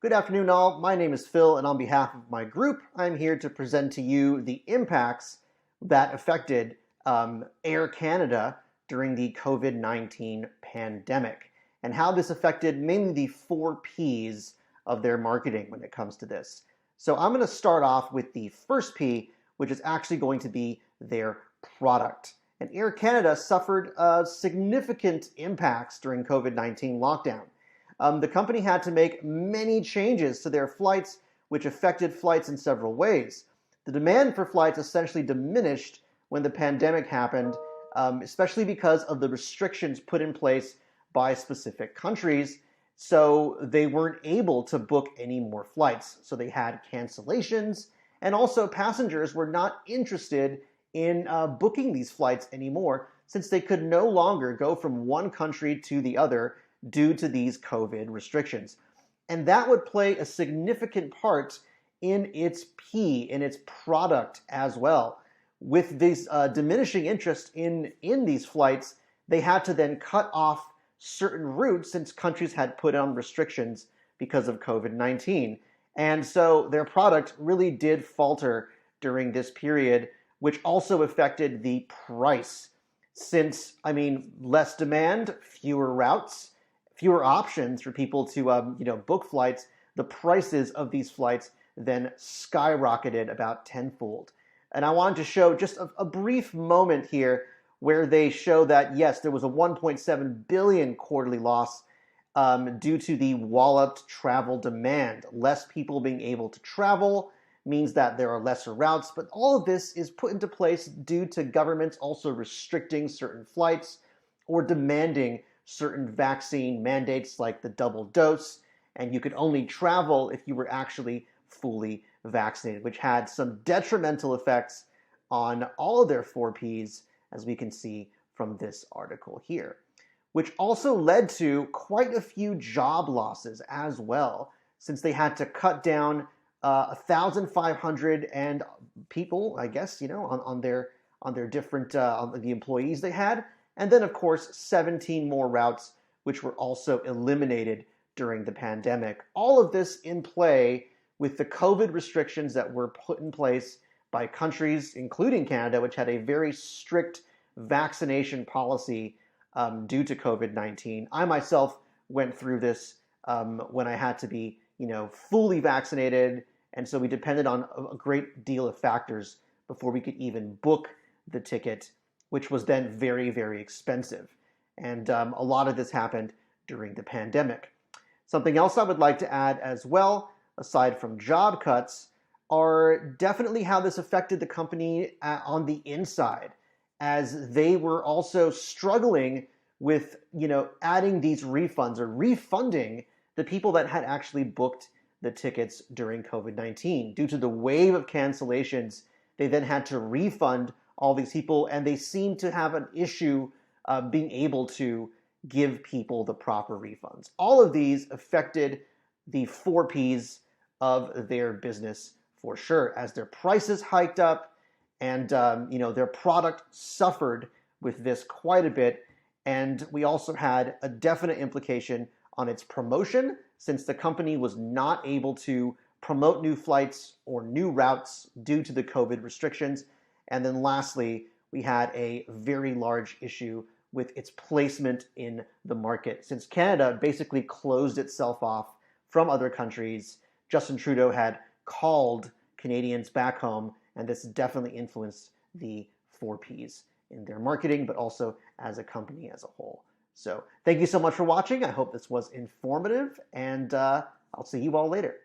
Good afternoon, all. My name is Phil, and on behalf of my group, I'm here to present to you the impacts that affected Air Canada during the COVID-19 pandemic and how this affected mainly the 4 Ps of their marketing when it comes to this. So I'm going to start off with the first P, which is actually going to be their product. And Air Canada suffered significant impacts during COVID-19 lockdown. The company had to make many changes to their flights, which affected flights in several ways. The demand for flights essentially diminished when the pandemic happened, especially because of the restrictions put in place by specific countries. So they weren't able to book any more flights. So they had cancellations, and also passengers were not interested in booking these flights anymore, since they could no longer go from one country to the other due to these COVID restrictions. And that would play a significant part in its in its product as well. With this diminishing interest in these flights, they had to then cut off certain routes since countries had put on restrictions because of COVID-19. And so their product really did falter during this period, which also affected the price. Since, less demand, fewer routes, fewer options for people to book flights, the prices of these flights then skyrocketed about tenfold. And I wanted to show just a brief moment here where they show that, yes, there was a 1.7 billion quarterly loss due to the walloped travel demand. Less people being able to travel means that there are lesser routes, but all of this is put into place due to governments also restricting certain flights or demanding certain vaccine mandates like the double dose, and you could only travel if you were actually fully vaccinated, which had some detrimental effects on all of their 4Ps, as we can see from this article here, which also led to quite a few job losses as well, since they had to cut down 1,500 and people, I guess, on their different on the employees they had. And then, of course, 17 more routes, which were also eliminated during the pandemic. All of this in play with the COVID restrictions that were put in place by countries, including Canada, which had a very strict vaccination policy due to COVID-19. I myself went through this when I had to be, fully vaccinated. And so we depended on a great deal of factors before we could even book the ticket, which was then very, very expensive. And a lot of this happened during the pandemic. Something else I would like to add as well, aside from job cuts, are definitely how this affected the company on the inside, as they were also struggling with, adding these refunds or refunding the people that had actually booked the tickets during COVID-19. Due to the wave of cancellations, they then had to refund all these people, and they seem to have an issue being able to give people the proper refunds. All of these affected the 4Ps of their business for sure, as their prices hiked up, and their product suffered with this quite a bit. And we also had a definite implication on its promotion, since the company was not able to promote new flights or new routes due to the COVID restrictions. And then lastly, we had a very large issue with its placement in the market. Since Canada basically closed itself off from other countries, Justin Trudeau had called Canadians back home, and this definitely influenced the 4Ps in their marketing, but also as a company as a whole. So thank you so much for watching. I hope this was informative, and I'll see you all later.